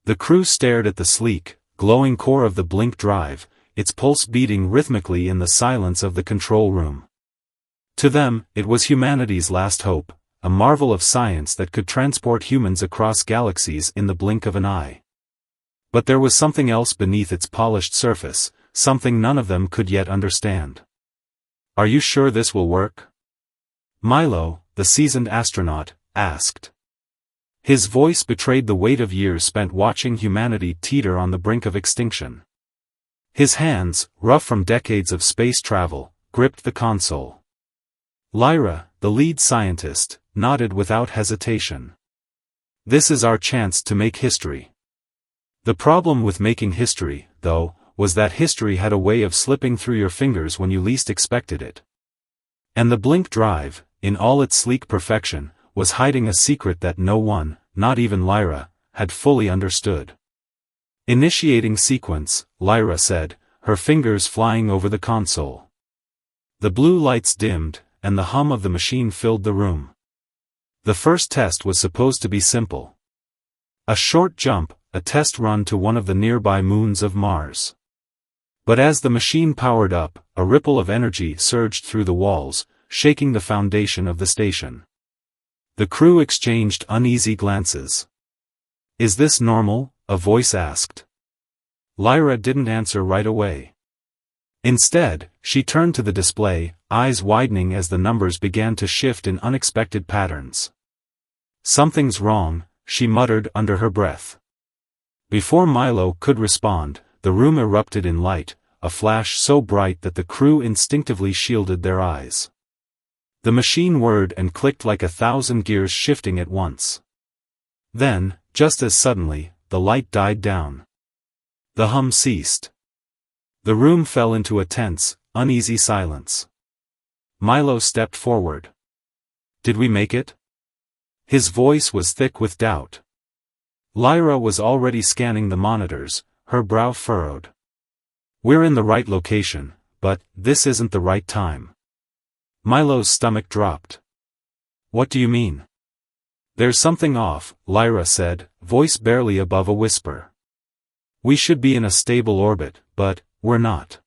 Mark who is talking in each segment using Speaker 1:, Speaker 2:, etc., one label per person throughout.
Speaker 1: The crew stared at the sleek, glowing core of the blink drive, its pulse beating rhythmically in the silence of the control room. To them, it was humanity's last hope, a marvel of science that could transport humans across galaxies in the blink of an eye. But there was something else beneath its polished surface, something none of them could yet understand. "Are you sure this will work?" Milo, the seasoned astronaut, asked. His voice betrayed the weight of years spent watching humanity teeter on the brink of extinction. His hands, rough from decades of space travel, gripped the console. Lyra, the lead scientist, nodded without hesitation. "This is our chance to make history." The problem with making history, though, was that history had a way of slipping through your fingers when you least expected it. And the blink drive, in all its sleek perfection, was hiding a secret that no one, not even Lyra, had fully understood. "Initiating sequence," Lyra said, her fingers flying over the console. The blue lights dimmed, and the hum of the machine filled the room. The first test was supposed to be simple. A short jump, a test run to one of the nearby moons of Mars. But as the machine powered up, a ripple of energy surged through the walls, shaking the foundation of the station. The crew exchanged uneasy glances. "Is this normal?" a voice asked. Lyra didn't answer right away. Instead, she turned to the display, eyes widening as the numbers began to shift in unexpected patterns. "Something's wrong," she muttered under her breath. Before Milo could respond, the room erupted in light, a flash so bright that the crew instinctively shielded their eyes. The machine whirred and clicked like 1,000 gears shifting at once. Then, just as suddenly, the light died down. The hum ceased. The room fell into a tense, uneasy silence. Milo stepped forward. "Did we make it?" His voice was thick with doubt. Lyra was already scanning the monitors, her brow furrowed. "We're in the right location, but this isn't the right time." Milo's stomach dropped. "What do you mean?" "There's something off," Lyra said, voice barely above a whisper. "We should be in a stable orbit, but we're not.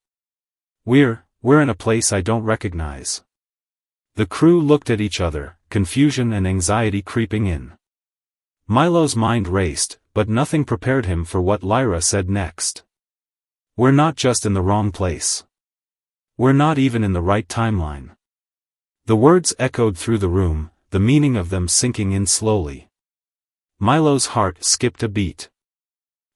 Speaker 1: We're in a place I don't recognize." The crew looked at each other, confusion and anxiety creeping in. Milo's mind raced, but nothing prepared him for what Lyra said next. "We're not just in the wrong place. We're not even in the right timeline." The words echoed through the room, the meaning of them sinking in slowly. Milo's heart skipped a beat.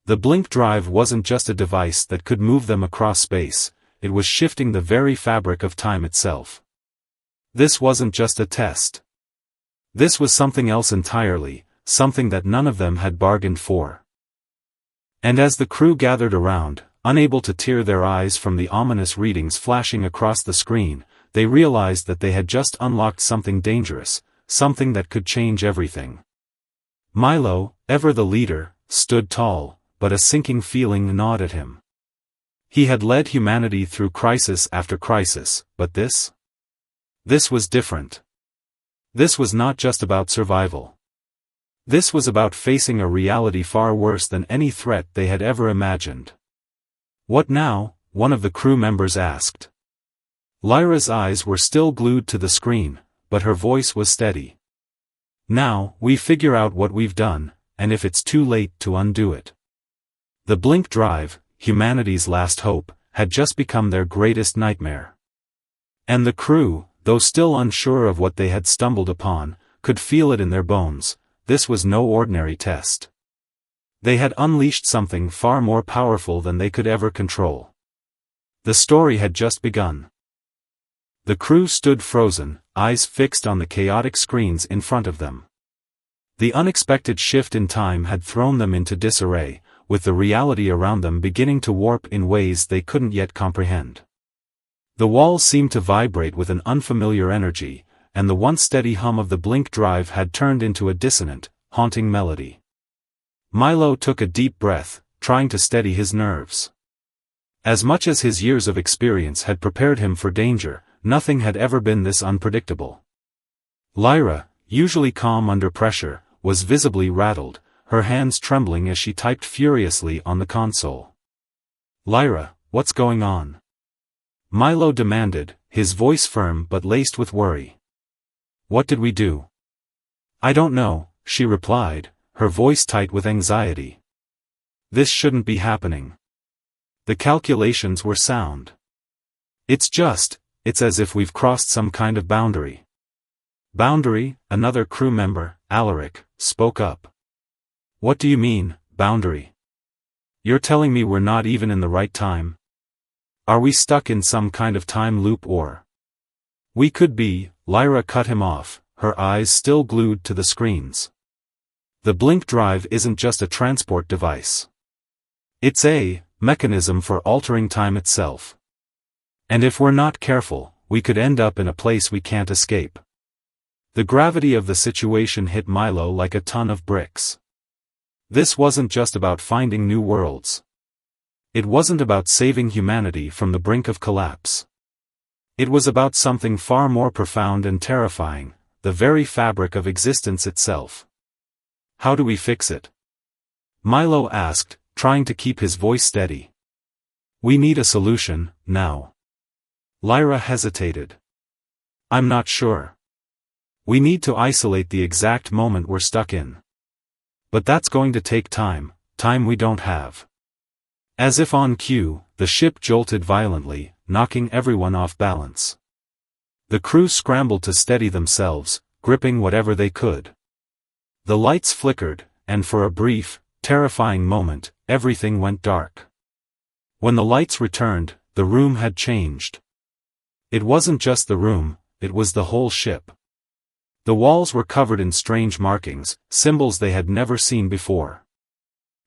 Speaker 1: The blink drive wasn't just a device that could move them across space, it was shifting the very fabric of time itself. This wasn't just a test. This was something else entirely, something that none of them had bargained for. And as the crew gathered around, unable to tear their eyes from the ominous readings flashing across the screen, they realized that they had just unlocked something dangerous, something that could change everything. Milo, ever the leader, stood tall, but a sinking feeling gnawed at him. He had led humanity through crisis after crisis, but this was different. This was not just about survival. This was about facing a reality far worse than any threat they had ever imagined. "What now?" one of the crew members asked. Lyra's eyes were still glued to the screen, but her voice was steady. "Now, we figure out what we've done, and if it's too late to undo it." The blink drive, humanity's last hope, had just become their greatest nightmare. And the crew, though still unsure of what they had stumbled upon, could feel it in their bones. This was no ordinary test. They had unleashed something far more powerful than they could ever control. The story had just begun. The crew stood frozen, eyes fixed on the chaotic screens in front of them. The unexpected shift in time had thrown them into disarray, with the reality around them beginning to warp in ways they couldn't yet comprehend. The walls seemed to vibrate with an unfamiliar energy, and the once steady hum of the blink drive had turned into a dissonant, haunting melody. Milo took a deep breath, trying to steady his nerves. As much as his years of experience had prepared him for danger, nothing had ever been this unpredictable. Lyra, usually calm under pressure, was visibly rattled, her hands trembling as she typed furiously on the console. "Lyra, what's going on?" Milo demanded, his voice firm but laced with worry. "What did we do?" "I don't know," she replied, her voice tight with anxiety. "This shouldn't be happening. The calculations were sound. It's as if we've crossed some kind of boundary." "Boundary?" Another crew member, Alaric, spoke up. "What do you mean, boundary? You're telling me we're not even in the right time? Are we stuck in some kind of time loop or—" "We could be," Lyra cut him off, her eyes still glued to the screens. "The blink drive isn't just a transport device. It's a mechanism for altering time itself. And if we're not careful, we could end up in a place we can't escape." The gravity of the situation hit Milo like a ton of bricks. This wasn't just about finding new worlds. It wasn't about saving humanity from the brink of collapse. It was about something far more profound and terrifying, the very fabric of existence itself. "How do we fix it?" Milo asked, trying to keep his voice steady. "We need a solution, now." Lyra hesitated. "I'm not sure. We need to isolate the exact moment we're stuck in. But that's going to take time we don't have." As if on cue, the ship jolted violently, knocking everyone off balance. The crew scrambled to steady themselves, gripping whatever they could. The lights flickered, and for a brief, terrifying moment, everything went dark. When the lights returned, the room had changed. It wasn't just the room, it was the whole ship. The walls were covered in strange markings, symbols they had never seen before.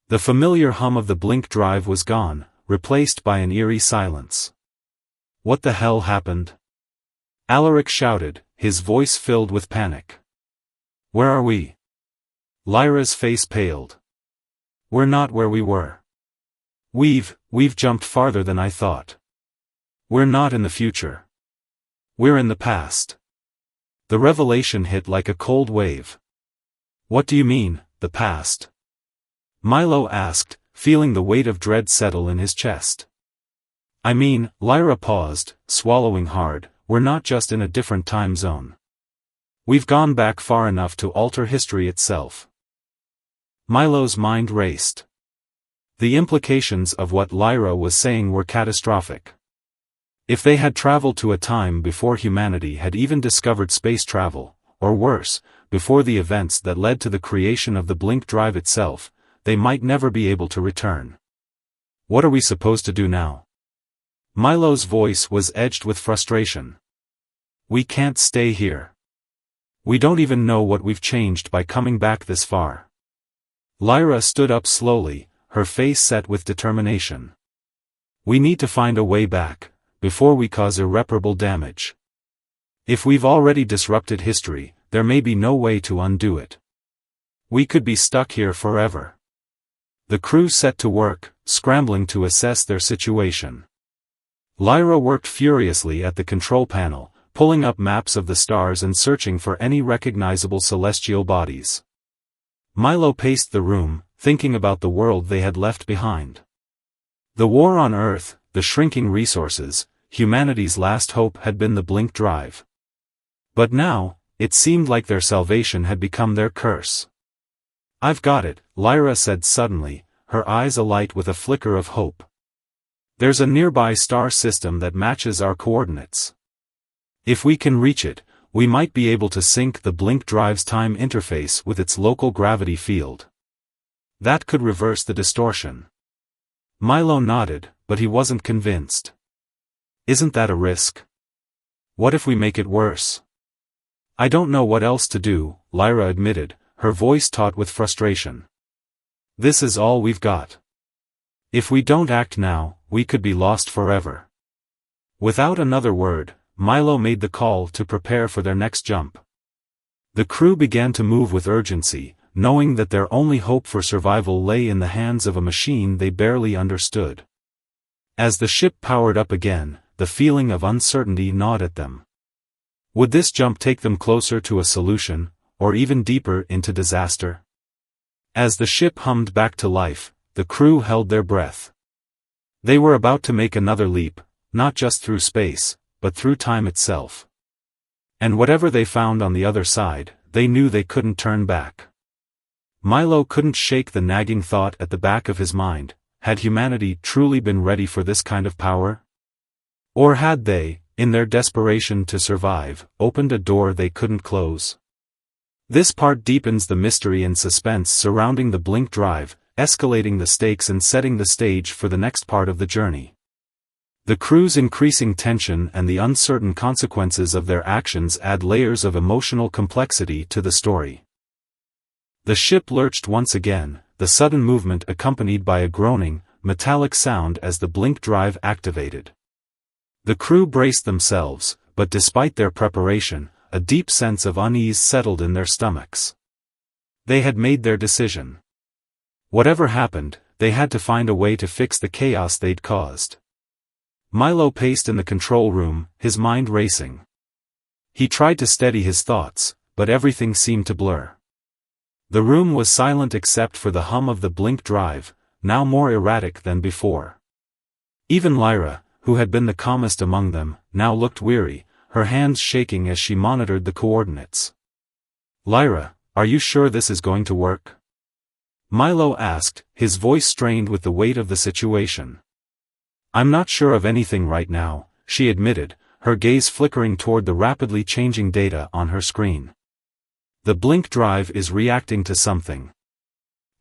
Speaker 1: The familiar hum of the blink drive was gone, replaced by an eerie silence. "What the hell happened?" Alaric shouted, his voice filled with panic. "Where are we?" Lyra's face paled. "We're not where we were. We've jumped farther than I thought. We're not in the future. We're in the past." The revelation hit like a cold wave. "What do you mean, the past?" Milo asked, feeling the weight of dread settle in his chest. "I mean," Lyra paused, swallowing hard, "we're not just in a different time zone. We've gone back far enough to alter history itself." Milo's mind raced. The implications of what Lyra was saying were catastrophic. If they had traveled to a time before humanity had even discovered space travel, or worse, before the events that led to the creation of the blink drive itself, they might never be able to return. "What are we supposed to do now?" Milo's voice was edged with frustration. "We can't stay here. We don't even know what we've changed by coming back this far." Lyra stood up slowly, her face set with determination. "We need to find a way back, before we cause irreparable damage. If we've already disrupted history, there may be no way to undo it. We could be stuck here forever." The crew set to work, scrambling to assess their situation. Lyra worked furiously at the control panel, pulling up maps of the stars and searching for any recognizable celestial bodies. Milo paced the room, thinking about the world they had left behind. The war on Earth, the shrinking resources, humanity's last hope had been the blink drive. But now, it seemed like their salvation had become their curse. "I've got it," Lyra said suddenly, her eyes alight with a flicker of hope. "There's a nearby star system that matches our coordinates. If we can reach it, we might be able to sync the blink drive's time interface with its local gravity field. That could reverse the distortion." Milo nodded, but he wasn't convinced. "Isn't that a risk? What if we make it worse?" "I don't know what else to do," Lyra admitted, her voice taut with frustration. "This is all we've got. If we don't act now, we could be lost forever." Without another word, Milo made the call to prepare for their next jump. The crew began to move with urgency, knowing that their only hope for survival lay in the hands of a machine they barely understood. As the ship powered up again, the feeling of uncertainty gnawed at them. Would this jump take them closer to a solution, or even deeper into disaster? As the ship hummed back to life, the crew held their breath. They were about to make another leap, not just through space, but through time itself. And whatever they found on the other side, they knew they couldn't turn back. Milo couldn't shake the nagging thought at the back of his mind: had humanity truly been ready for this kind of power? Or had they, in their desperation to survive, opened a door they couldn't close? This part deepens the mystery and suspense surrounding the blink drive, escalating the stakes and setting the stage for the next part of the journey. The crew's increasing tension and the uncertain consequences of their actions add layers of emotional complexity to the story. The ship lurched once again, the sudden movement accompanied by a groaning, metallic sound as the blink drive activated. The crew braced themselves, but despite their preparation, a deep sense of unease settled in their stomachs. They had made their decision. Whatever happened, they had to find a way to fix the chaos they'd caused. Milo paced in the control room, his mind racing. He tried to steady his thoughts, but everything seemed to blur. The room was silent except for the hum of the blink drive, now more erratic than before. Even Lyra, who had been the calmest among them, now looked weary, her hands shaking as she monitored the coordinates. "Lyra, are you sure this is going to work?" Milo asked, his voice strained with the weight of the situation. "I'm not sure of anything right now," she admitted, her gaze flickering toward the rapidly changing data on her screen. "The blink drive is reacting to something.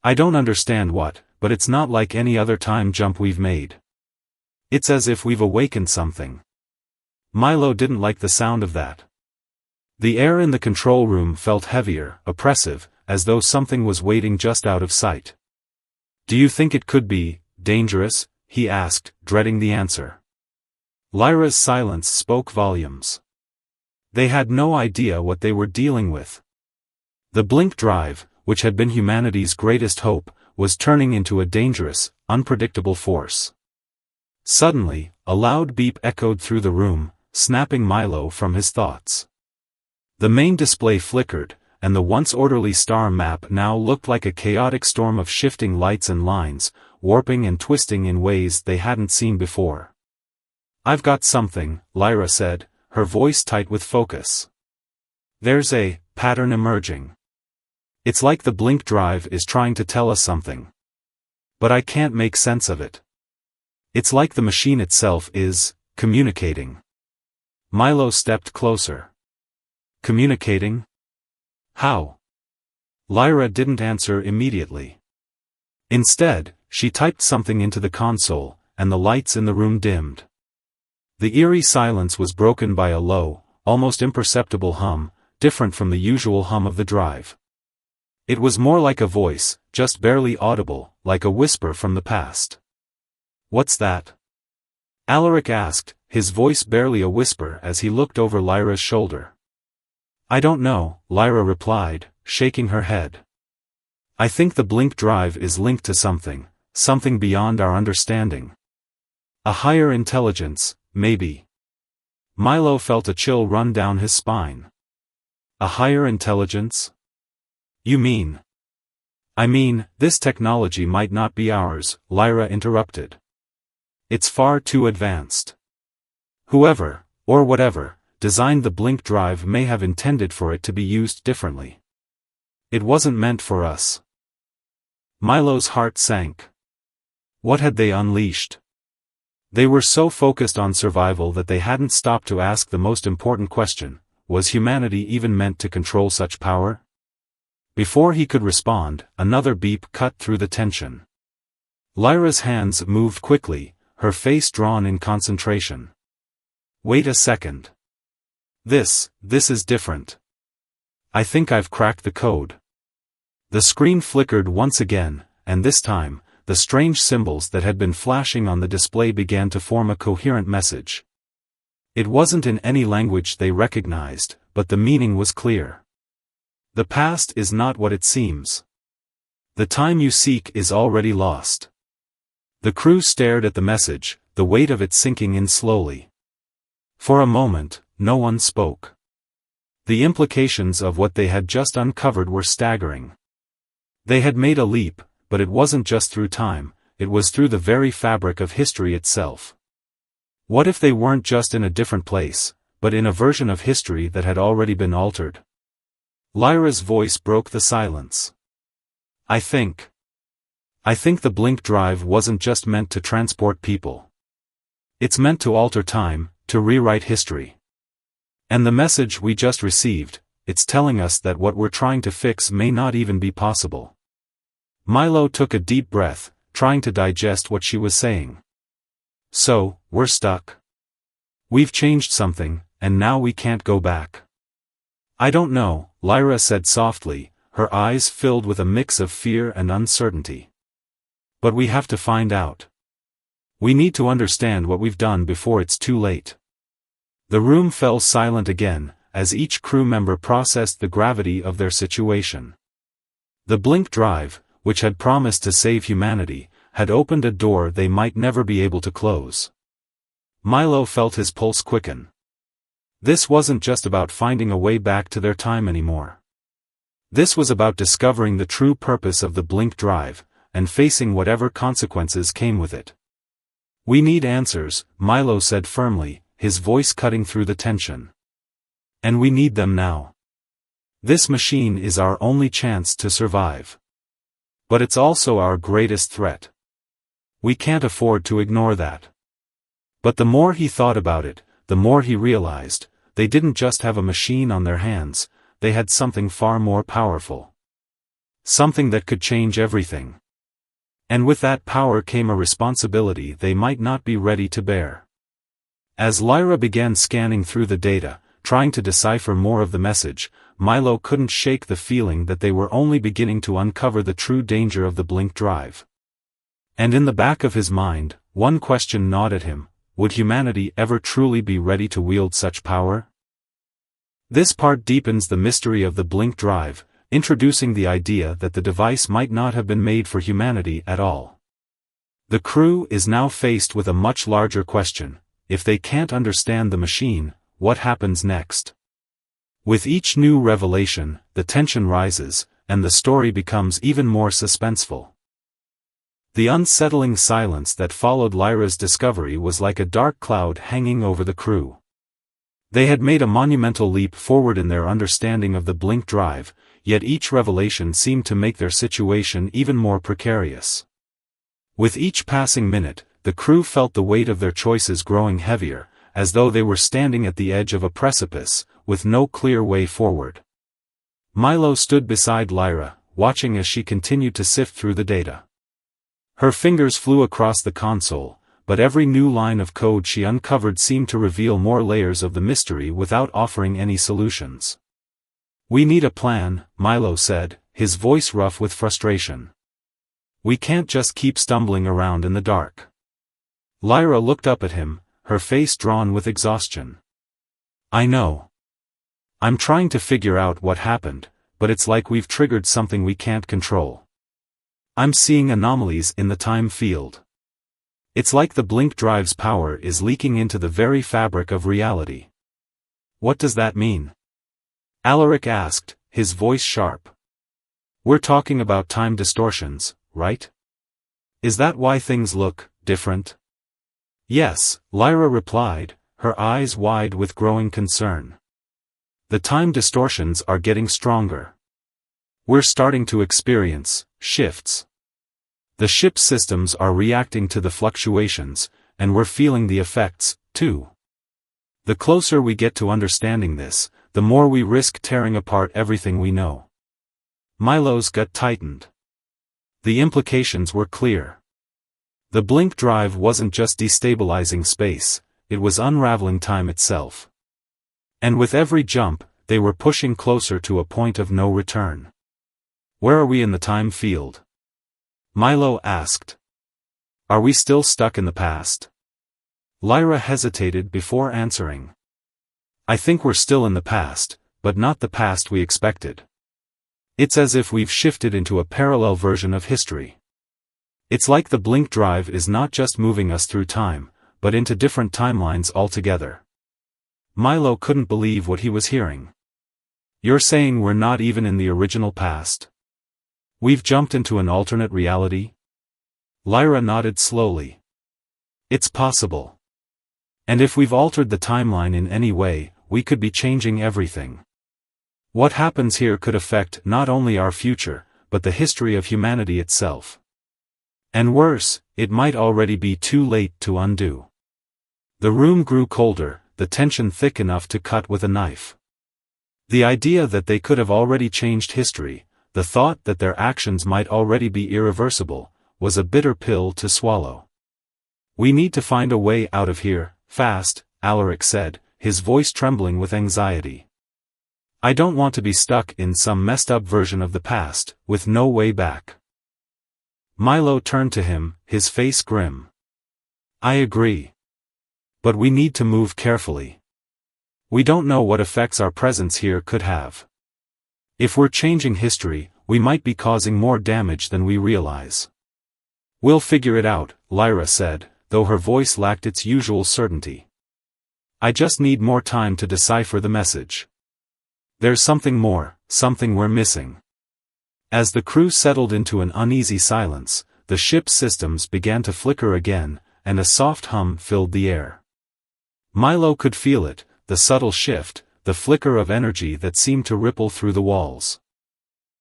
Speaker 1: I don't understand what, but it's not like any other time jump we've made. It's as if we've awakened something." Milo didn't like the sound of that. The air in the control room felt heavier, oppressive, as though something was waiting just out of sight. "Do you think it could be dangerous?" he asked, dreading the answer. Lyra's silence spoke volumes. They had no idea what they were dealing with. The blink drive, which had been humanity's greatest hope, was turning into a dangerous, unpredictable force. Suddenly, a loud beep echoed through the room, snapping Milo from his thoughts. The main display flickered, and the once orderly star map now looked like a chaotic storm of shifting lights and lines, warping and twisting in ways they hadn't seen before. "I've got something," Lyra said, her voice tight with focus. "There's a pattern emerging. It's like the blink drive is trying to tell us something. But I can't make sense of it. It's like the machine itself is communicating." Milo stepped closer. "Communicating? How?" Lyra didn't answer immediately. Instead, she typed something into the console, and the lights in the room dimmed. The eerie silence was broken by a low, almost imperceptible hum, different from the usual hum of the drive. It was more like a voice, just barely audible, like a whisper from the past. "What's that?" Alaric asked, his voice barely a whisper as he looked over Lyra's shoulder. "I don't know," Lyra replied, shaking her head. "I think the blink drive is linked to something beyond our understanding. A higher intelligence, maybe." Milo felt a chill run down his spine. "A higher intelligence? You mean?" "I mean, this technology might not be ours," Lyra interrupted. "It's far too advanced. Whoever, or whatever, designed the blink drive may have intended for it to be used differently. It wasn't meant for us." Milo's heart sank. What had they unleashed? They were so focused on survival that they hadn't stopped to ask the most important question: was humanity even meant to control such power? Before he could respond, another beep cut through the tension. Lyra's hands moved quickly, her face drawn in concentration. "Wait a second. This is different. I think I've cracked the code." The screen flickered once again, and this time, the strange symbols that had been flashing on the display began to form a coherent message. It wasn't in any language they recognized, but the meaning was clear. "The past is not what it seems. The time you seek is already lost." The crew stared at the message, the weight of it sinking in slowly. For a moment, no one spoke. The implications of what they had just uncovered were staggering. They had made a leap, but it wasn't just through time, it was through the very fabric of history itself. What if they weren't just in a different place, but in a version of history that had already been altered? Lyra's voice broke the silence. I think the blink drive wasn't just meant to transport people. It's meant to alter time, to rewrite history. And the message we just received, it's telling us that what we're trying to fix may not even be possible. Milo took a deep breath, trying to digest what she was saying. So, we're stuck. We've changed something, and now we can't go back. I don't know, Lyra said softly, her eyes filled with a mix of fear and uncertainty. But we have to find out. We need to understand what we've done before it's too late. The room fell silent again, as each crew member processed the gravity of their situation. The blink drive, which had promised to save humanity, had opened a door they might never be able to close. Milo felt his pulse quicken. This wasn't just about finding a way back to their time anymore. This was about discovering the true purpose of the blink drive, and facing whatever consequences came with it. We need answers, Milo said firmly, his voice cutting through the tension. And we need them now. This machine is our only chance to survive. But it's also our greatest threat. We can't afford to ignore that. But the more he thought about it, the more he realized, they didn't just have a machine on their hands, they had something far more powerful. Something that could change everything. And with that power came a responsibility they might not be ready to bear. As Lyra began scanning through the data, trying to decipher more of the message, Milo couldn't shake the feeling that they were only beginning to uncover the true danger of the blink drive. And in the back of his mind, one question gnawed at him: would humanity ever truly be ready to wield such power? This part deepens the mystery of the blink drive, introducing the idea that the device might not have been made for humanity at all. The crew is now faced with a much larger question: if they can't understand the machine, what happens next? With each new revelation, the tension rises, and the story becomes even more suspenseful. The unsettling silence that followed Lyra's discovery was like a dark cloud hanging over the crew. They had made a monumental leap forward in their understanding of the blink drive, yet each revelation seemed to make their situation even more precarious. With each passing minute, the crew felt the weight of their choices growing heavier, as though they were standing at the edge of a precipice, with no clear way forward. Milo stood beside Lyra, watching as she continued to sift through the data. Her fingers flew across the console, but every new line of code she uncovered seemed to reveal more layers of the mystery without offering any solutions. We need a plan, Milo said, his voice rough with frustration. We can't just keep stumbling around in the dark. Lyra looked up at him, her face drawn with exhaustion. I know. I'm trying to figure out what happened, but it's like we've triggered something we can't control. I'm seeing anomalies in the time field. It's like the blink drive's power is leaking into the very fabric of reality. What does that mean? Alaric asked, his voice sharp. We're talking about time distortions, right? Is that why things look different? Yes, Lyra replied, her eyes wide with growing concern. The time distortions are getting stronger. We're starting to experience shifts. The ship's systems are reacting to the fluctuations, and we're feeling the effects, too. The closer we get to understanding this, the more we risk tearing apart everything we know. Milo's gut tightened. The implications were clear. The blink drive wasn't just destabilizing space, it was unraveling time itself. And with every jump, they were pushing closer to a point of no return. Where are we in the time field? Milo asked. Are we still stuck in the past? Lyra hesitated before answering. I think we're still in the past, but not the past we expected. It's as if we've shifted into a parallel version of history. It's like the blink drive is not just moving us through time, but into different timelines altogether. Milo couldn't believe what he was hearing. You're saying we're not even in the original past? We've jumped into an alternate reality? Lyra nodded slowly. It's possible. And if we've altered the timeline in any way, we could be changing everything. What happens here could affect not only our future, but the history of humanity itself. And worse, it might already be too late to undo. The room grew colder, the tension thick enough to cut with a knife. The idea that they could have already changed history, the thought that their actions might already be irreversible, was a bitter pill to swallow. We need to find a way out of here, fast, Alaric said, his voice trembling with anxiety. I don't want to be stuck in some messed up version of the past, with no way back. Milo turned to him, his face grim. I agree. But we need to move carefully. We don't know what effects our presence here could have. If we're changing history, we might be causing more damage than we realize. We'll figure it out, Lyra said, though her voice lacked its usual certainty. I just need more time to decipher the message. There's something more, something we're missing. As the crew settled into an uneasy silence, the ship's systems began to flicker again, and a soft hum filled the air. Milo could feel it, the subtle shift, the flicker of energy that seemed to ripple through the walls.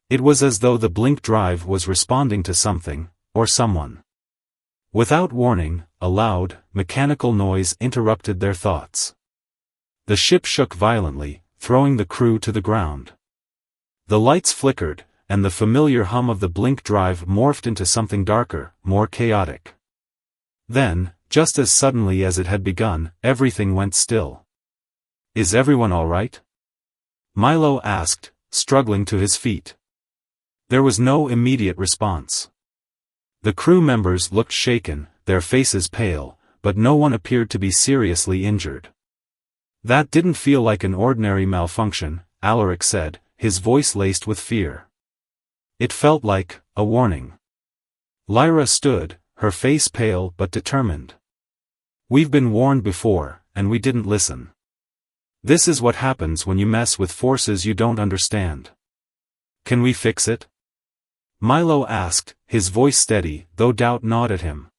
Speaker 1: It was as though the blink drive was responding to something, or someone. Without warning, a loud, mechanical noise interrupted their thoughts. The ship shook violently, throwing the crew to the ground. The lights flickered, and the familiar hum of the blink drive morphed into something darker, more chaotic. Then, just as suddenly as it had begun, everything went still. Is everyone all right? Milo asked, struggling to his feet. There was no immediate response. The crew members looked shaken, their faces pale, but no one appeared to be seriously injured. That didn't feel like an ordinary malfunction, Alaric said, his voice laced with fear. It felt like a warning. Lyra stood, her face pale but determined. We've been warned before, and we didn't listen. This is what happens when you mess with forces you don't understand. Can we fix it? Milo asked, his voice steady, though doubt gnawed at him.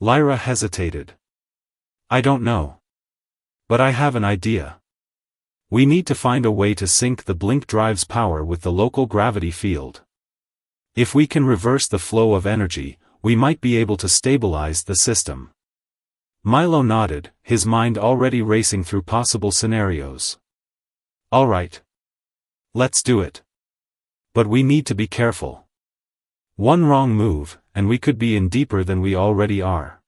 Speaker 1: Lyra hesitated. I don't know. But I have an idea. We need to find a way to sync the blink drive's power with the local gravity field. If we can reverse the flow of energy, we might be able to stabilize the system. Milo nodded, his mind already racing through possible scenarios. All right. Let's do it. But we need to be careful. One wrong move, and we could be in deeper than we already are.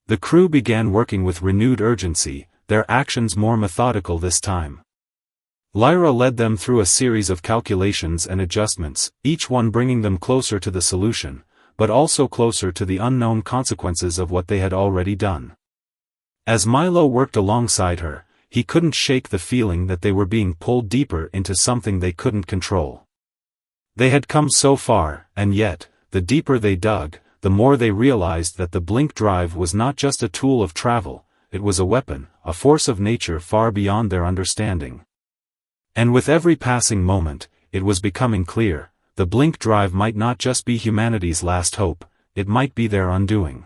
Speaker 1: The crew began working with renewed urgency, their actions more methodical this time. Lyra led them through a series of calculations and adjustments, each one bringing them closer to the solution, but also closer to the unknown consequences of what they had already done. As Milo worked alongside her, he couldn't shake the feeling that they were being pulled deeper into something they couldn't control. They had come so far, and yet, the deeper they dug, the more they realized that the blink drive was not just a tool of travel, it was a weapon, a force of nature far beyond their understanding. And with every passing moment, it was becoming clear, the blink drive might not just be humanity's last hope, it might be their undoing.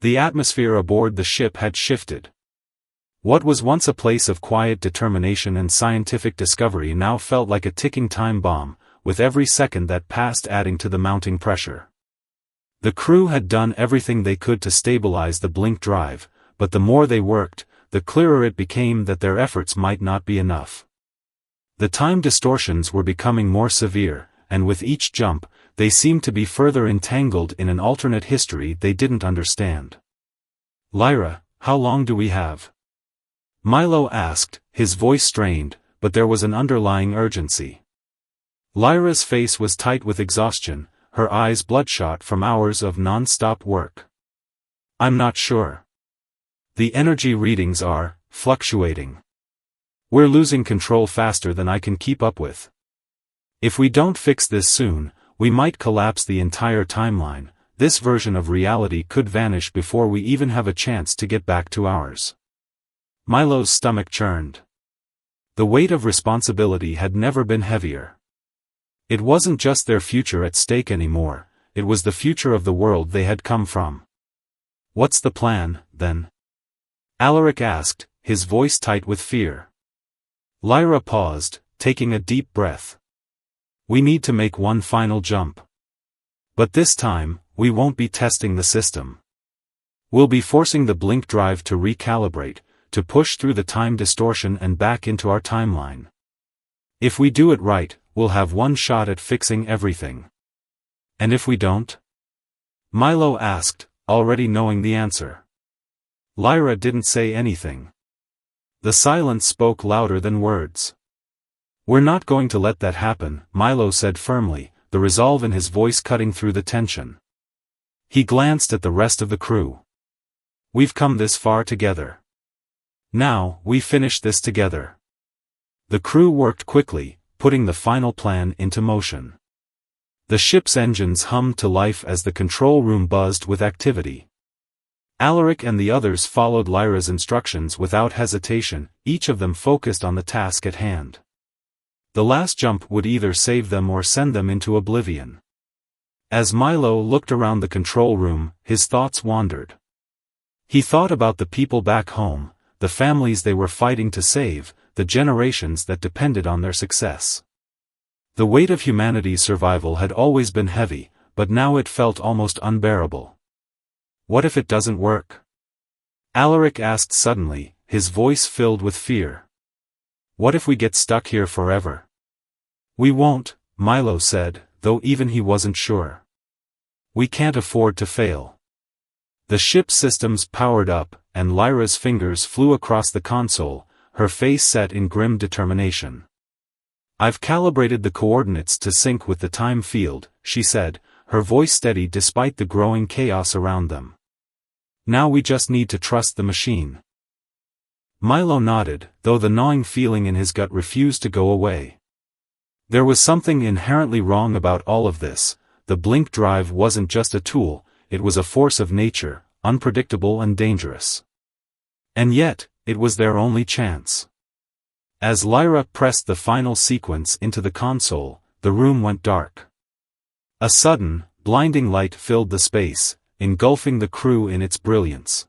Speaker 1: The atmosphere aboard the ship had shifted. What was once a place of quiet determination and scientific discovery now felt like a ticking time bomb, with every second that passed adding to the mounting pressure. The crew had done everything they could to stabilize the blink drive, but the more they worked, the clearer it became that their efforts might not be enough. The time distortions were becoming more severe, and with each jump, they seemed to be further entangled in an alternate history they didn't understand. Lyra, how long do we have? Milo asked, his voice strained, but there was an underlying urgency. Lyra's face was tight with exhaustion, her eyes bloodshot from hours of non-stop work. I'm not sure. The energy readings are fluctuating. We're losing control faster than I can keep up with. If we don't fix this soon, we might collapse the entire timeline. This version of reality could vanish before we even have a chance to get back to ours. Milo's stomach churned. The weight of responsibility had never been heavier. It wasn't just their future at stake anymore, it was the future of the world they had come from. What's the plan, then? Alaric asked, his voice tight with fear. Lyra paused, taking a deep breath. We need to make one final jump. But this time, we won't be testing the system. We'll be forcing the blink drive to recalibrate, to push through the time distortion and back into our timeline. If we do it right, we'll have one shot at fixing everything. And if we don't? Milo asked, already knowing the answer. Lyra didn't say anything. The silence spoke louder than words. We're not going to let that happen, Milo said firmly, the resolve in his voice cutting through the tension. He glanced at the rest of the crew. We've come this far together. Now, we finish this together. The crew worked quickly, putting the final plan into motion. The ship's engines hummed to life as the control room buzzed with activity. Alaric and the others followed Lyra's instructions without hesitation, each of them focused on the task at hand. The last jump would either save them or send them into oblivion. As Milo looked around the control room, his thoughts wandered. He thought about the people back home, the families they were fighting to save, the generations that depended on their success. The weight of humanity's survival had always been heavy, but now it felt almost unbearable. What if it doesn't work? Alaric asked suddenly, his voice filled with fear. What if we get stuck here forever? We won't, Milo said, though even he wasn't sure. We can't afford to fail. The ship's systems powered up, and Lyra's fingers flew across the console, her face set in grim determination. I've calibrated the coordinates to sync with the time field, she said, her voice steady despite the growing chaos around them. Now we just need to trust the machine. Milo nodded, though the gnawing feeling in his gut refused to go away. There was something inherently wrong about all of this. The blink drive wasn't just a tool, it was a force of nature, unpredictable and dangerous. And yet, it was their only chance. As Lyra pressed the final sequence into the console, the room went dark. A sudden, blinding light filled the space, engulfing the crew in its brilliance.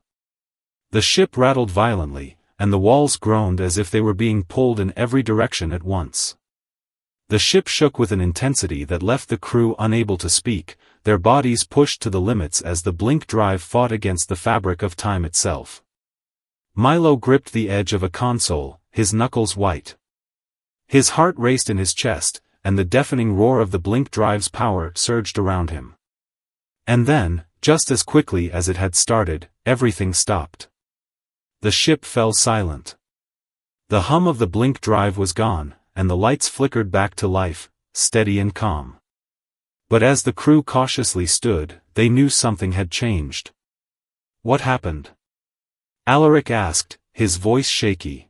Speaker 1: The ship rattled violently, and the walls groaned as if they were being pulled in every direction at once. The ship shook with an intensity that left the crew unable to speak, their bodies pushed to the limits as the blink drive fought against the fabric of time itself. Milo gripped the edge of a console, his knuckles white. His heart raced in his chest, and the deafening roar of the blink drive's power surged around him. And then, just as quickly as it had started, everything stopped. The ship fell silent. The hum of the blink drive was gone, and the lights flickered back to life, steady and calm. But as the crew cautiously stood, they knew something had changed. What happened? Alaric asked, his voice shaky.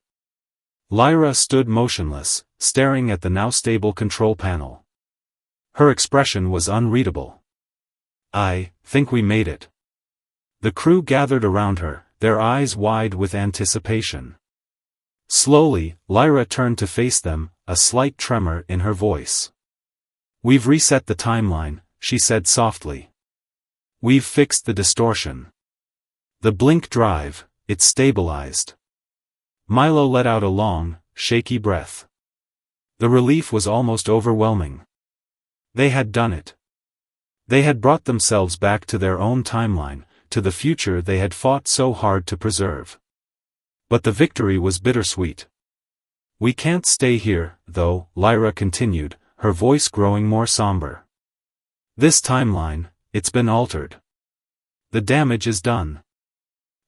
Speaker 1: Lyra stood motionless, staring at the now stable control panel. Her expression was unreadable. I think we made it. The crew gathered around her, their eyes wide with anticipation. Slowly, Lyra turned to face them, a slight tremor in her voice. We've reset the timeline, she said softly. We've fixed the distortion. The blink drive, it's stabilized. Milo let out a long, shaky breath. The relief was almost overwhelming. They had done it. They had brought themselves back to their own timeline, to the future they had fought so hard to preserve. But the victory was bittersweet. We can't stay here, though, Lyra continued, her voice growing more somber. This timeline, it's been altered. The damage is done.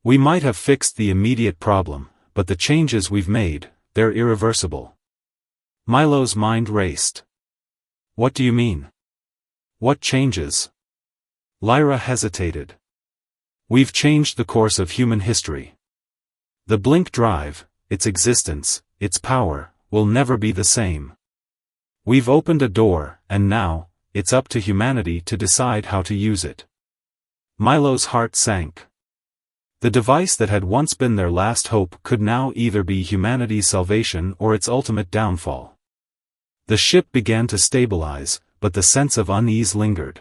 Speaker 1: We might have fixed the immediate problem, but the changes we've made, they're irreversible. Milo's mind raced. What do you mean? What changes? Lyra hesitated. We've changed the course of human history. The blink drive, its existence, its power, will never be the same. We've opened a door, and now, it's up to humanity to decide how to use it. Milo's heart sank. The device that had once been their last hope could now either be humanity's salvation or its ultimate downfall. The ship began to stabilize, but the sense of unease lingered.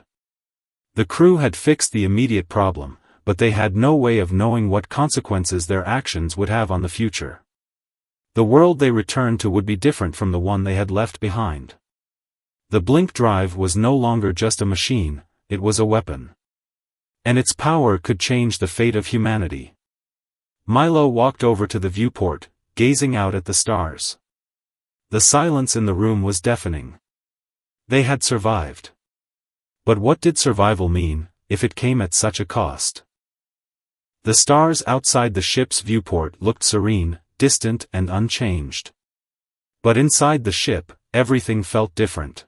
Speaker 1: The crew had fixed the immediate problem, but they had no way of knowing what consequences their actions would have on the future. The world they returned to would be different from the one they had left behind. The blink drive was no longer just a machine, it was a weapon. And its power could change the fate of humanity. Milo walked over to the viewport, gazing out at the stars. The silence in the room was deafening. They had survived. But what did survival mean, if it came at such a cost? The stars outside the ship's viewport looked serene, distant and unchanged. But inside the ship, everything felt different.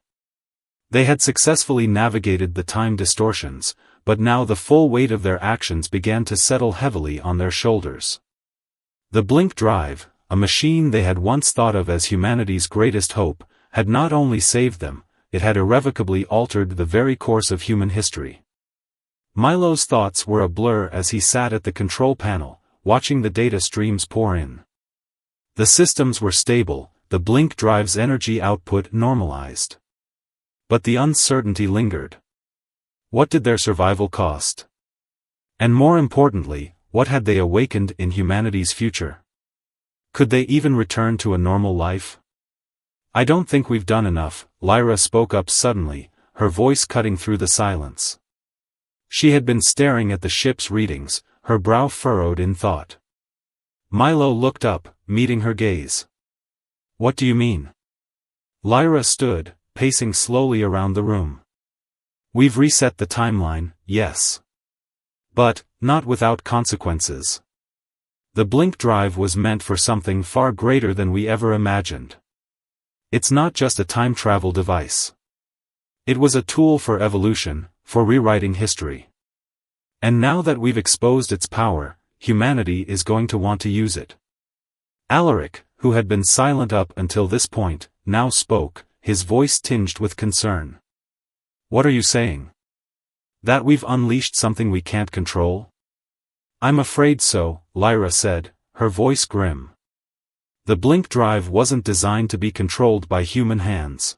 Speaker 1: They had successfully navigated the time distortions, but now the full weight of their actions began to settle heavily on their shoulders. The blink drive, a machine they had once thought of as humanity's greatest hope, had not only saved them, it had irrevocably altered the very course of human history. Milo's thoughts were a blur as he sat at the control panel, watching the data streams pour in. The systems were stable, the blink drive's energy output normalized. But the uncertainty lingered. What did their survival cost? And more importantly, what had they awakened in humanity's future? Could they even return to a normal life? I don't think we've done enough, Lyra spoke up suddenly, her voice cutting through the silence. She had been staring at the ship's readings, her brow furrowed in thought. Milo looked up, meeting her gaze. What do you mean? Lyra stood, pacing slowly around the room. We've reset the timeline, yes. But, not without consequences. The blink drive was meant for something far greater than we ever imagined. It's not just a time travel device. It was a tool for evolution, for rewriting history. And now that we've exposed its power, humanity is going to want to use it. Alaric, who had been silent up until this point, now spoke, his voice tinged with concern. What are you saying? That we've unleashed something we can't control? I'm afraid so, Lyra said, her voice grim. The blink drive wasn't designed to be controlled by human hands.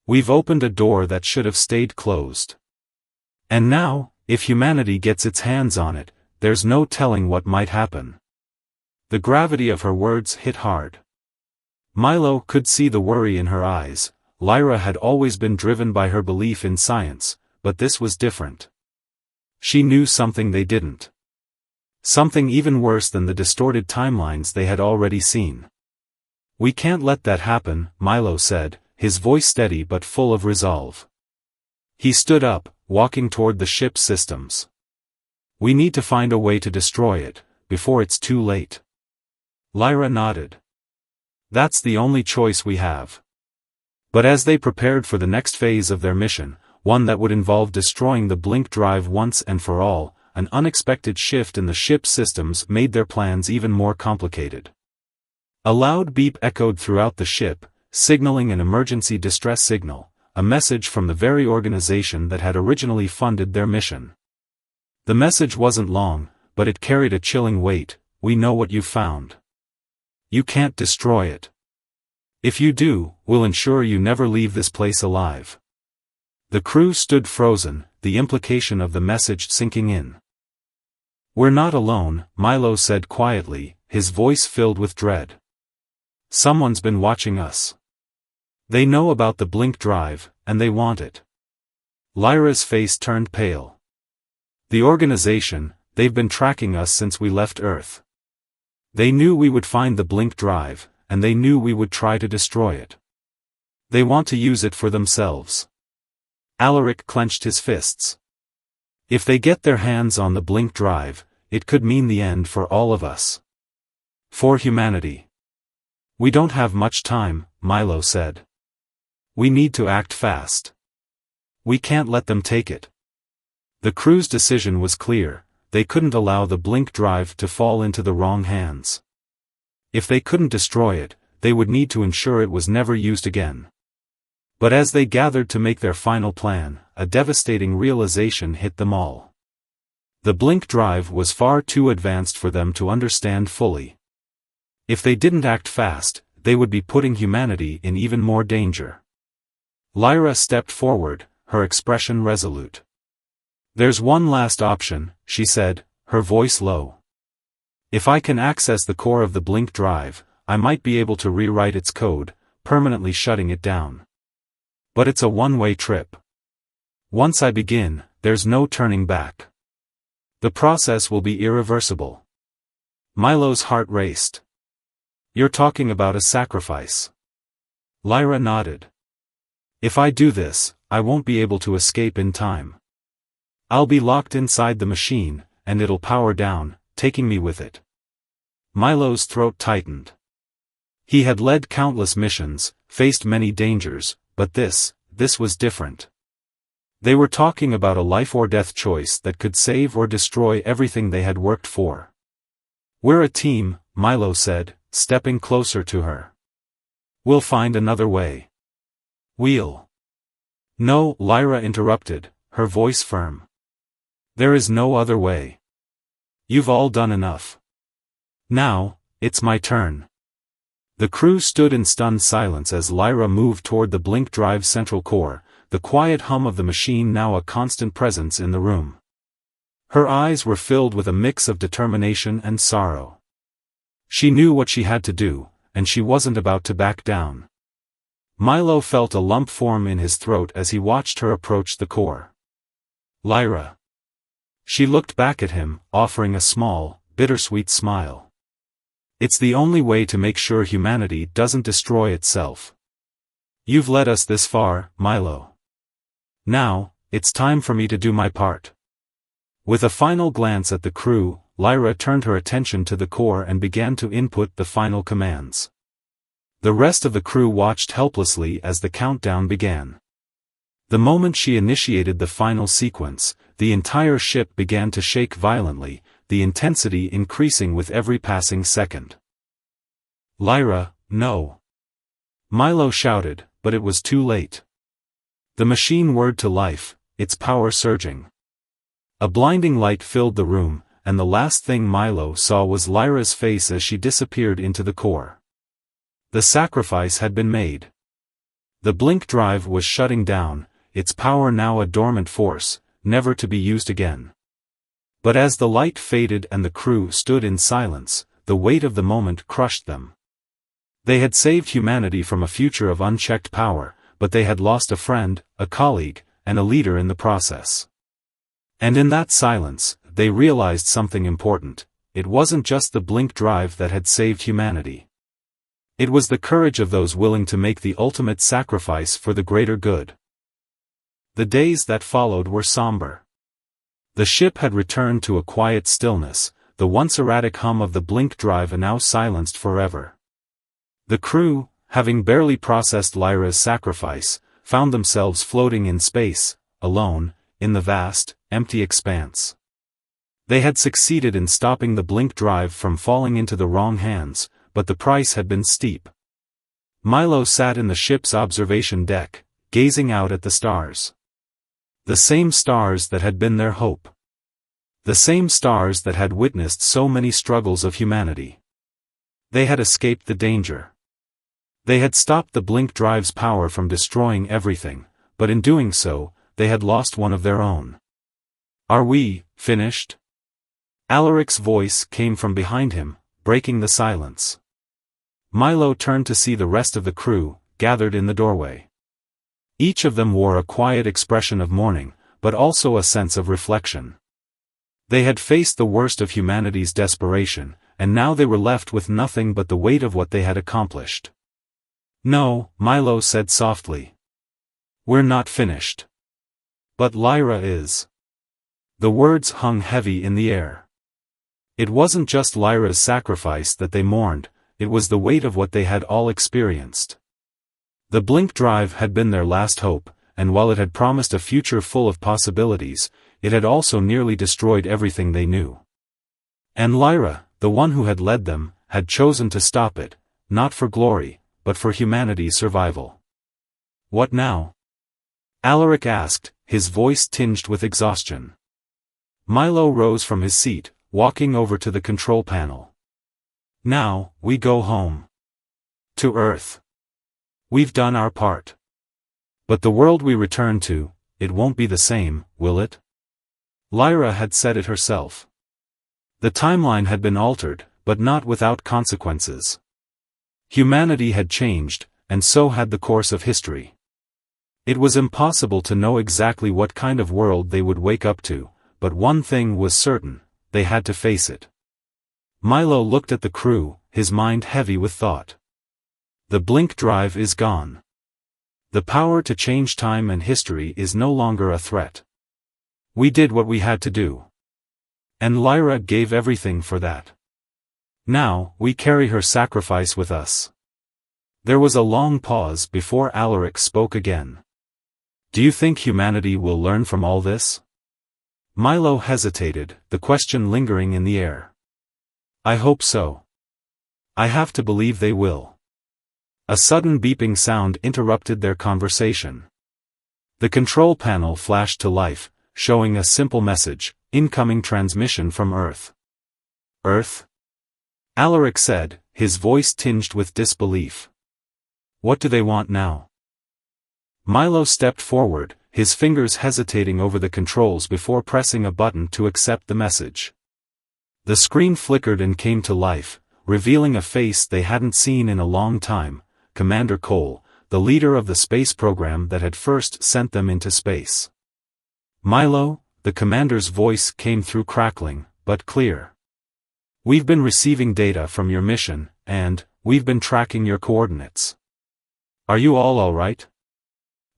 Speaker 1: We've opened a door that should have stayed closed. And now, if humanity gets its hands on it, there's no telling what might happen. The gravity of her words hit hard. Milo could see the worry in her eyes. Lyra had always been driven by her belief in science, but this was different. She knew something they didn't. Something even worse than the distorted timelines they had already seen. We can't let that happen, Milo said, his voice steady but full of resolve. He stood up, walking toward the ship's systems. We need to find a way to destroy it, before it's too late. Lyra nodded. That's the only choice we have. But as they prepared for the next phase of their mission, one that would involve destroying the blink drive once and for all, an unexpected shift in the ship's systems made their plans even more complicated. A loud beep echoed throughout the ship, signaling an emergency distress signal, a message from the very organization that had originally funded their mission. The message wasn't long, but it carried a chilling weight. We know what you've found. You can't destroy it. If you do, we'll ensure you never leave this place alive. The crew stood frozen, the implication of the message sinking in. We're not alone, Milo said quietly, his voice filled with dread. Someone's been watching us. They know about the blink drive, and they want it. Lyra's face turned pale. The organization, they've been tracking us since we left Earth. They knew we would find the blink drive, and they knew we would try to destroy it. They want to use it for themselves. Alaric clenched his fists. If they get their hands on the blink drive, it could mean the end for all of us. For humanity. We don't have much time, Milo said. We need to act fast. We can't let them take it. The crew's decision was clear. They couldn't allow the blink drive to fall into the wrong hands. If they couldn't destroy it, they would need to ensure it was never used again. But as they gathered to make their final plan, a devastating realization hit them all. The blink drive was far too advanced for them to understand fully. If they didn't act fast, they would be putting humanity in even more danger. Lyra stepped forward, her expression resolute. "There's one last option," she said, her voice low. "If I can access the core of the blink drive, I might be able to rewrite its code, permanently shutting it down. But it's a one-way trip. Once I begin, there's no turning back. The process will be irreversible." Milo's heart raced. "You're talking about a sacrifice." Lyra nodded. "If I do this, I won't be able to escape in time. I'll be locked inside the machine, and it'll power down, taking me with it." Milo's throat tightened. He had led countless missions, faced many dangers, but this was different. They were talking about a life-or-death choice that could save or destroy everything they had worked for. "We're a team," Milo said, stepping closer to her. "We'll find another way." "We'll..." "No," Lyra interrupted, her voice firm. "There is no other way. You've all done enough. Now, it's my turn." The crew stood in stunned silence as Lyra moved toward the blink drive central core, the quiet hum of the machine now a constant presence in the room. Her eyes were filled with a mix of determination and sorrow. She knew what she had to do, and she wasn't about to back down. Milo felt a lump form in his throat as he watched her approach the core. "Lyra." She looked back at him, offering a small, bittersweet smile. "It's the only way to make sure humanity doesn't destroy itself. You've led us this far, Milo. Now, it's time for me to do my part." With a final glance at the crew, Lyra turned her attention to the core and began to input the final commands. The rest of the crew watched helplessly as the countdown began. The moment she initiated the final sequence, the entire ship began to shake violently, the intensity increasing with every passing second. "Lyra, no!" Milo shouted, but it was too late. The machine whirred to life, its power surging. A blinding light filled the room, and the last thing Milo saw was Lyra's face as she disappeared into the core. The sacrifice had been made. The blink drive was shutting down, its power now a dormant force, never to be used again. But as the light faded and the crew stood in silence, the weight of the moment crushed them. They had saved humanity from a future of unchecked power, but they had lost a friend, a colleague, and a leader in the process. And in that silence, they realized something important. It wasn't just the blink drive that had saved humanity. It was the courage of those willing to make the ultimate sacrifice for the greater good. The days that followed were somber. The ship had returned to a quiet stillness, the once erratic hum of the blink drive now silenced forever. The crew, having barely processed Lyra's sacrifice, found themselves floating in space, alone, in the vast, empty expanse. They had succeeded in stopping the blink drive from falling into the wrong hands, but the price had been steep. Milo sat in the ship's observation deck, gazing out at the stars. The same stars that had been their hope. The same stars that had witnessed so many struggles of humanity. They had escaped the danger. They had stopped the blink drive's power from destroying everything, but in doing so, they had lost one of their own. "Are we finished?" Alaric's voice came from behind him, breaking the silence. Milo turned to see the rest of the crew, gathered in the doorway. Each of them wore a quiet expression of mourning, but also a sense of reflection. They had faced the worst of humanity's desperation, and now they were left with nothing but the weight of what they had accomplished. "No," Milo said softly. "We're not finished. But Lyra is." The words hung heavy in the air. It wasn't just Lyra's sacrifice that they mourned, it was the weight of what they had all experienced. The blink drive had been their last hope, and while it had promised a future full of possibilities, it had also nearly destroyed everything they knew. And Lyra, the one who had led them, had chosen to stop it, not for glory, but for humanity's survival. "What now?" Alaric asked, his voice tinged with exhaustion. Milo rose from his seat, walking over to the control panel. "Now, we go home. To Earth. We've done our part. But the world we return to, it won't be the same, will it? Lyra had said it herself. The timeline had been altered, but not without consequences. Humanity had changed, and so had the course of history. It was impossible to know exactly what kind of world they would wake up to, but one thing was certain, they had to face it. Milo looked at the crew, his mind heavy with thought. The blink drive is gone. The power to change time and history is no longer a threat. We did what we had to do. And Lyra gave everything for that. Now, we carry her sacrifice with us. There was a long pause before Alaric spoke again. Do you think humanity will learn from all this? Milo hesitated, the question lingering in the air. I hope so. I have to believe they will. A sudden beeping sound interrupted their conversation. The control panel flashed to life, showing a simple message, incoming transmission from Earth. Earth? Alaric said, his voice tinged with disbelief. What do they want now? Milo stepped forward, his fingers hesitating over the controls before pressing a button to accept the message. The screen flickered and came to life, revealing a face they hadn't seen in a long time, Commander Cole, the leader of the space program that had first sent them into space. Milo, the commander's voice came through crackling, but clear. We've been receiving data from your mission, and we've been tracking your coordinates. Are you all right?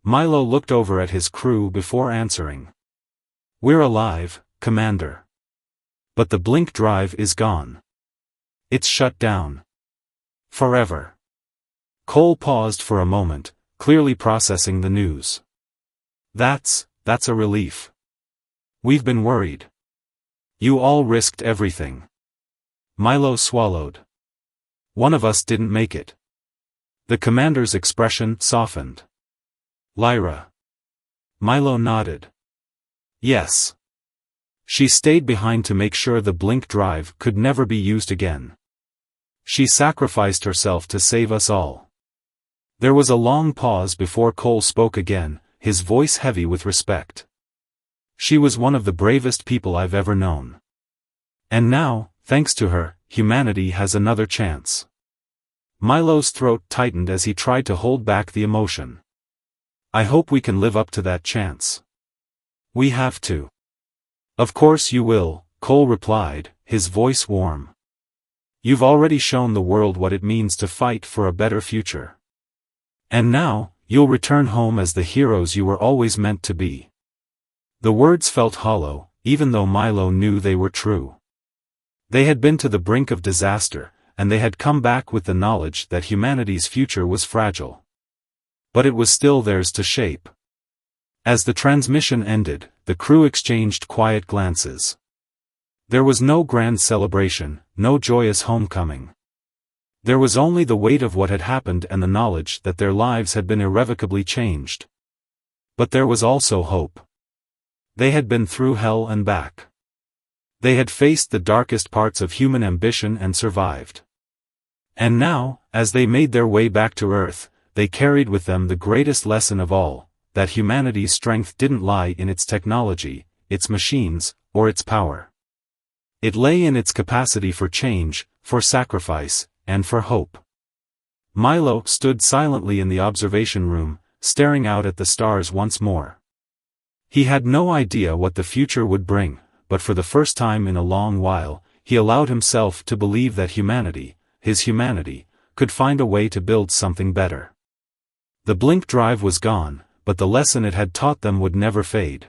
Speaker 1: Milo looked over at his crew before answering. We're alive, Commander. But the blink drive is gone. It's shut down. Forever. Cole paused for a moment, clearly processing the news. That's a relief. We've been worried. You all risked everything. Milo swallowed. One of us didn't make it. The commander's expression softened. Lyra. Milo nodded. Yes. She stayed behind to make sure the blink drive could never be used again. She sacrificed herself to save us all. There was a long pause before Cole spoke again, his voice heavy with respect. She was one of the bravest people I've ever known. And now, thanks to her, humanity has another chance. Milo's throat tightened as he tried to hold back the emotion. I hope we can live up to that chance. We have to. Of course you will, Cole replied, his voice warm. You've already shown the world what it means to fight for a better future. And now, you'll return home as the heroes you were always meant to be. The words felt hollow, even though Milo knew they were true. They had been to the brink of disaster, and they had come back with the knowledge that humanity's future was fragile. But it was still theirs to shape. As the transmission ended, the crew exchanged quiet glances. There was no grand celebration, no joyous homecoming. There was only the weight of what had happened and the knowledge that their lives had been irrevocably changed. But there was also hope. They had been through hell and back. They had faced the darkest parts of human ambition and survived. And now, as they made their way back to Earth, they carried with them the greatest lesson of all, that humanity's strength didn't lie in its technology, its machines, or its power. It lay in its capacity for change, for sacrifice, and for hope. Milo stood silently in the observation room, staring out at the stars once more. He had no idea what the future would bring, but for the first time in a long while, he allowed himself to believe that humanity, his humanity, could find a way to build something better. The blink drive was gone, but the lesson it had taught them would never fade.